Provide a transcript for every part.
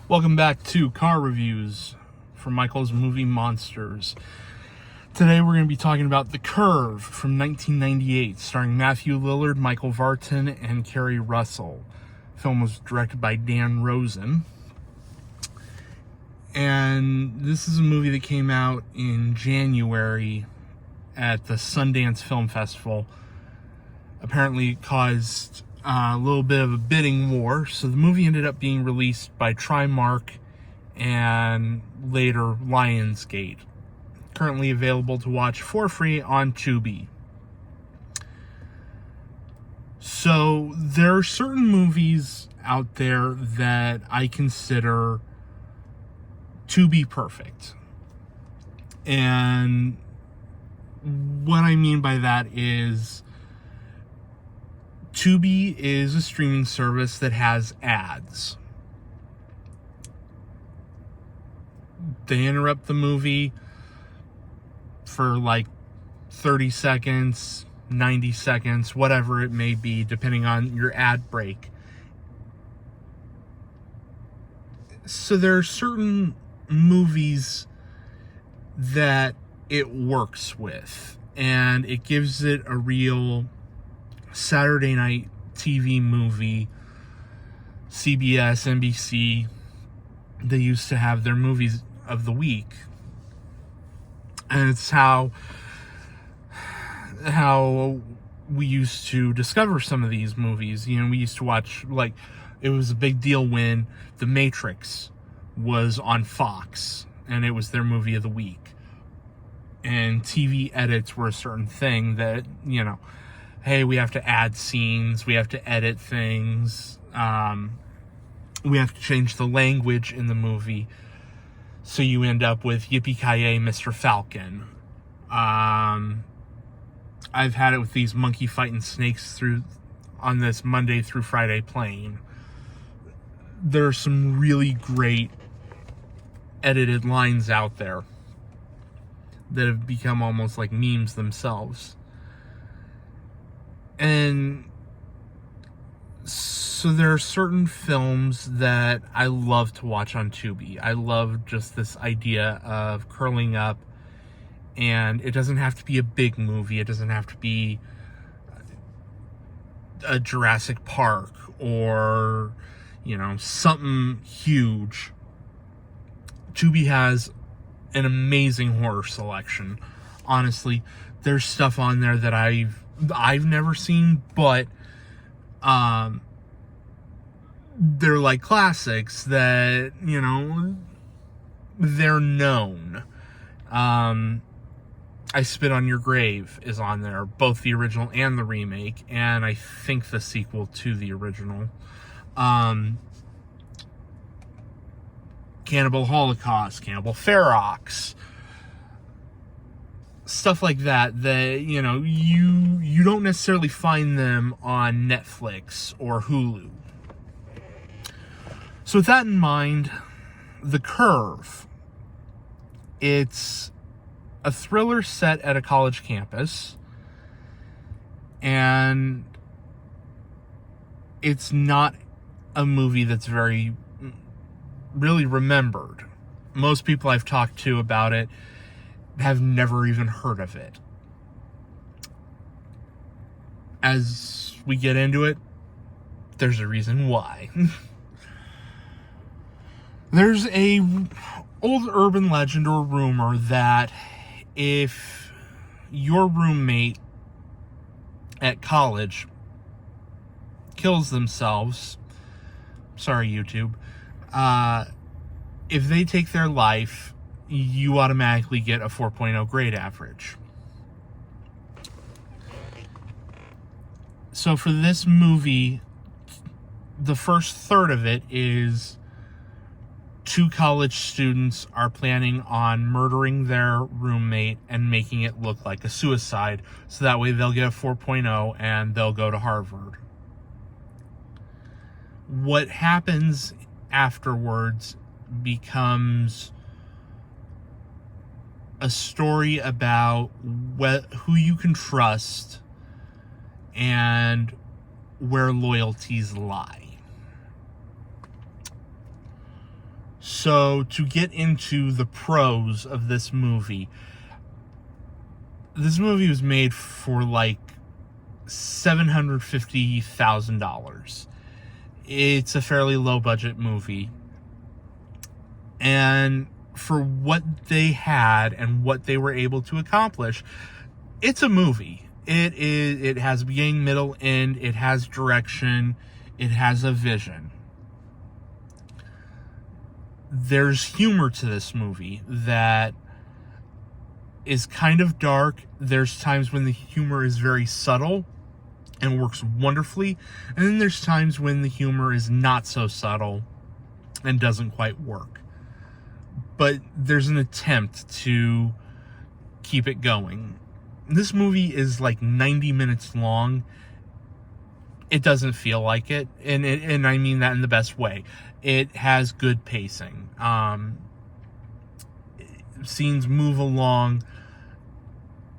Welcome back to Car Reviews from Michael's Movie Monsters. Today we're going to be talking about The Curve from 1998, starring Matthew Lillard, Michael Vartan, and Kerry Russell. The film was directed by Dan Rosen. And this is a movie that came out in January at the Sundance Film Festival. Apparently it caused a little bit of a bidding war, so the movie ended up being released by Trimark and later Lionsgate. Currently available to watch for free on Tubi. So there are certain movies out there that I consider to be perfect. And what I mean by that is Tubi is a streaming service that has ads. They interrupt the movie for like 30 seconds, 90 seconds, whatever it may be, depending on your ad break. So there are certain movies that it works with, and it gives it a real Saturday night TV movie. CBS, NBC, they used to have their movies of the week. And it's how we used to discover some of these movies. You know, we used to watch, like, it was a big deal when The Matrix was on Fox, and it was their movie of the week. And TV edits were a certain thing that, you know, hey, we have to add scenes, we have to edit things, we have to change the language in the movie, so you end up with Yippee-Ki-Yay, Mr. Falcon. I've had it with these monkey fighting snakes on this Monday through Friday plane. There are some really great edited lines out there that have become almost like memes themselves. And so there are certain films that I love to watch on Tubi. I love just this idea of curling up, and it doesn't have to be a big movie. It doesn't have to be a Jurassic Park or, you know, something huge. Tubi has an amazing horror selection. Honestly, there's stuff on there that I've never seen, but they're like classics that, you know, they're known. I Spit on Your Grave is on there, both the original and the remake, and I think the sequel to the original. Cannibal Holocaust, Cannibal Ferox, stuff like that, you know, you don't necessarily find them on Netflix or Hulu. So with that in mind, The Curve, it's a thriller set at a college campus, and it's not a movie that's very really remembered. Most people I've talked to about it have never even heard of it. As we get into it, there's a reason why. There's a old urban legend or rumor that if your roommate at college kills themselves, sorry YouTube, if they take their life, you automatically get a 4.0 grade average. So for this movie, the first third of it is two college students are planning on murdering their roommate and making it look like a suicide, so that way they'll get a 4.0 and they'll go to Harvard. What happens afterwards becomes a story about who you can trust and where loyalties lie. So, to get into the pros of this movie was made for like $750,000. It's a fairly low budget movie. And for what they had and what they were able to accomplish, it's a movie. It has beginning, middle, end. It has direction. It has a vision. There's humor to this movie that is kind of dark. There's times when the humor is very subtle and works wonderfully. And then there's times when the humor is not so subtle and doesn't quite work. But there's an attempt to keep it going. This movie is like 90 minutes long. It doesn't feel like it. And I mean that in the best way. It has good pacing. Scenes move along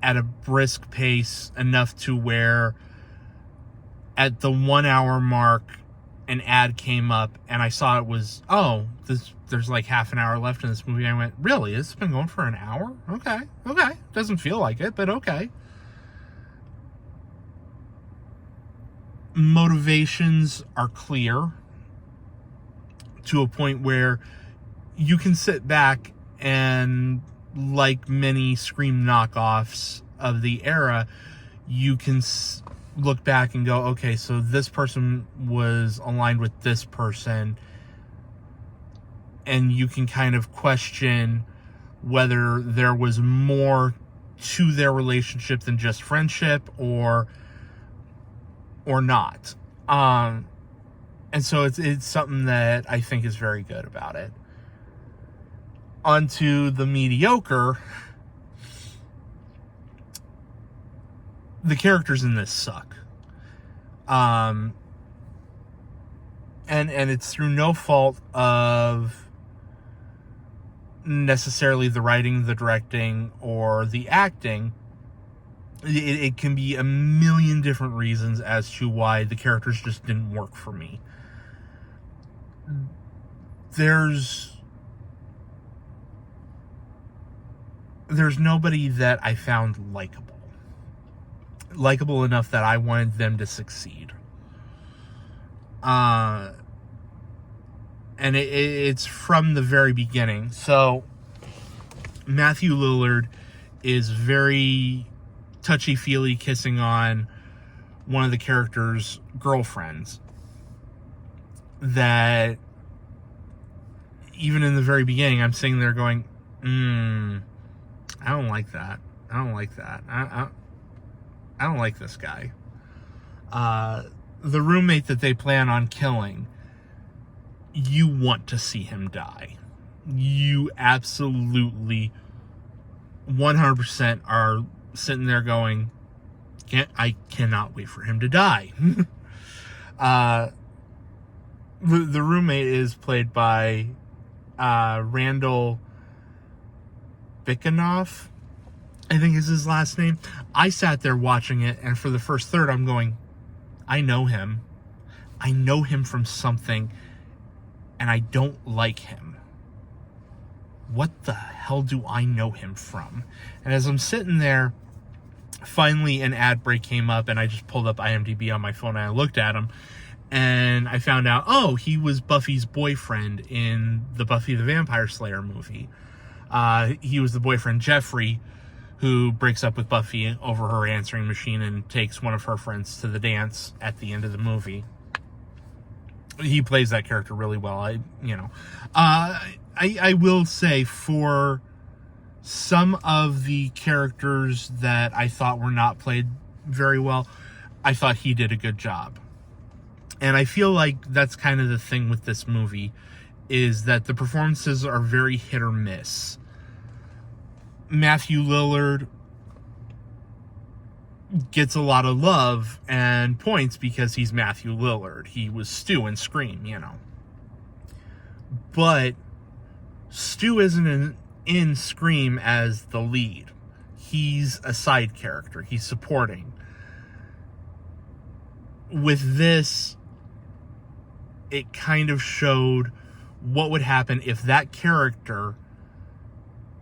at a brisk pace enough to where at the 1 hour mark, an ad came up and I saw it was, there's like half an hour left in this movie. I went, really? It's been going for an hour? Okay. Doesn't feel like it, but okay. Motivations are clear to a point where you can sit back and, like many Scream knockoffs of the era, you can look back and go, okay, so this person was aligned with this person, and you can kind of question whether there was more to their relationship than just friendship or not. And so it's something that I think is very good about it. Onto the mediocre. The characters in this suck. And it's through no fault of necessarily the writing, the directing, or the acting. It can be a million different reasons as to why the characters just didn't work for me. There's nobody that I found likable enough that I wanted them to succeed. And it's from the very beginning. So Matthew Lillard is very touchy-feely kissing on one of the characters' girlfriends, that even in the very beginning, I'm sitting there going, I don't like that. I don't like this guy. The roommate that they plan on killing, you want to see him die. You absolutely 100% are sitting there going, I cannot wait for him to die. The roommate is played by Randall Bickonoff, I think is his last name. I sat there watching it, and for the first third, I'm going, I know him. I know him from something, and I don't like him. What the hell do I know him from? And as I'm sitting there, finally an ad break came up, and I just pulled up IMDb on my phone, and I looked at him, and I found out, he was Buffy's boyfriend in the Buffy the Vampire Slayer movie. He was the boyfriend, Jeffrey, who breaks up with Buffy over her answering machine and takes one of her friends to the dance at the end of the movie. He plays that character really well. I will say, for some of the characters that I thought were not played very well, I thought he did a good job. And I feel like that's kind of the thing with this movie, is that the performances are very hit or miss. Matthew Lillard gets a lot of love and points because he's Matthew Lillard. He was Stu in Scream, But Stu isn't in Scream as the lead. He's a side character. He's supporting. With this, it kind of showed what would happen if that character,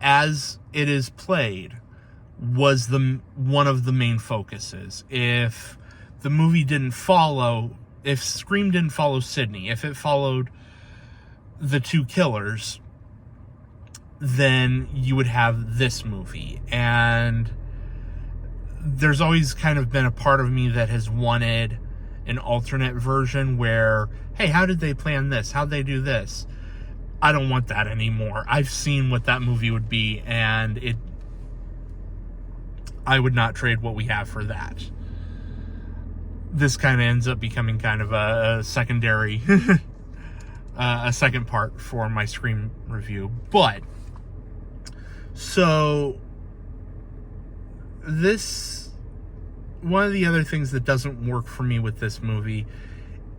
as it is played, was one of the main focuses. If the movie didn't follow, if Scream didn't follow Sidney, if it followed the two killers, then you would have this movie. And there's always kind of been a part of me that has wanted an alternate version where, hey, how did they plan this? How'd they do this? I don't want that anymore. I've seen what that movie would be, and I would not trade what we have for that. This kind of ends up becoming kind of a secondary, a second part for my Scream review. But, so, one of the other things that doesn't work for me with this movie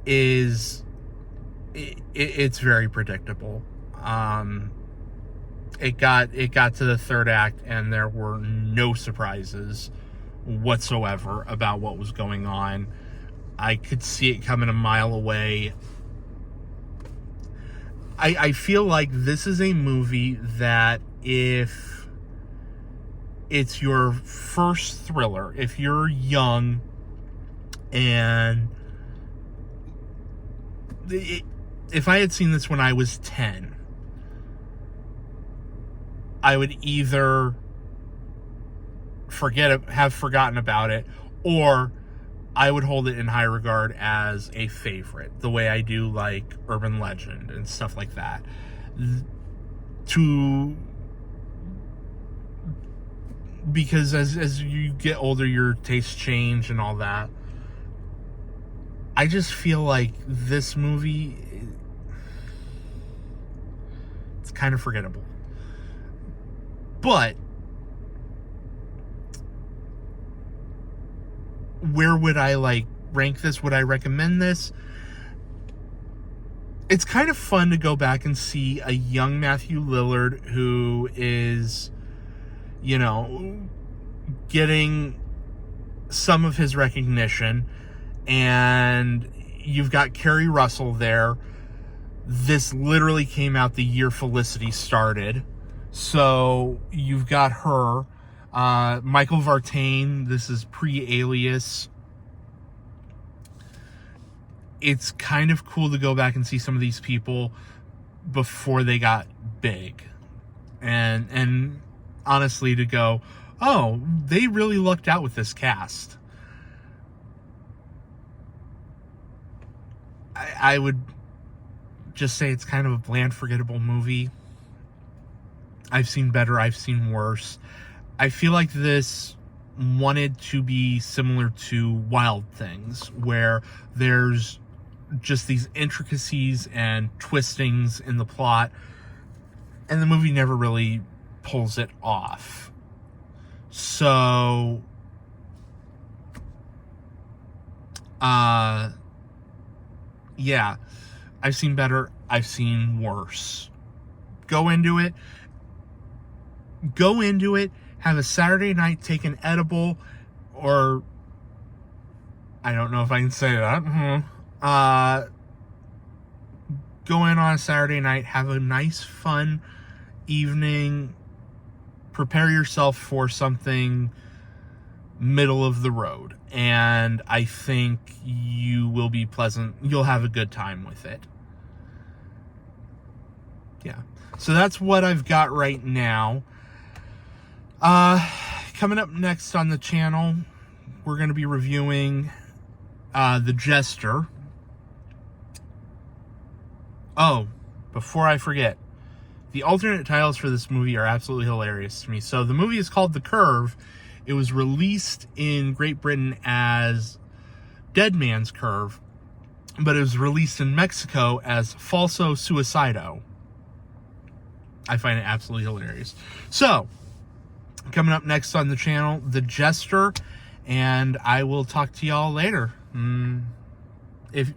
is it's very predictable. It got to the third act and there were no surprises whatsoever about what was going on. I could see it coming a mile away. I feel like this is a movie that if it's your first thriller, if you're young and if I had seen this when I was 10, I would either have forgotten about it, or I would hold it in high regard as a favorite, the way I do like Urban Legend and stuff like that. Because as you get older, your tastes change and all that. I just feel like this movie, it's kind of forgettable. But where would I rank this? Would I recommend this? It's kind of fun to go back and see a young Matthew Lillard who is, getting some of his recognition, and you've got Kerry Russell there. This literally came out the year Felicity started, so you've got her. Michael Vartain, this is pre-Alias. It's kind of cool to go back and see some of these people before they got big, and honestly to go, oh, they really lucked out with this cast. I would just say it's kind of a bland, forgettable movie. I've seen better, I've seen worse. I feel like this wanted to be similar to Wild Things, where there's just these intricacies and twistings in the plot, and the movie never really pulls it off. So, yeah, I've seen better, I've seen worse. Go into it, have a Saturday night, take an edible, or, I don't know if I can say that, go in on a Saturday night, have a nice, fun evening, prepare yourself for something middle of the road, and I think you will be pleasant. You'll have a good time with it. Yeah. So that's what I've got right now. Coming up next on the channel, we're going to be reviewing The Jester. Oh, before I forget, the alternate titles for this movie are absolutely hilarious to me. So the movie is called The Curve. It was released in Great Britain as Dead Man's Curve, but it was released in Mexico as Falso Suicido. I find it absolutely hilarious. So, coming up next on the channel, The Jester, and I will talk to y'all later. If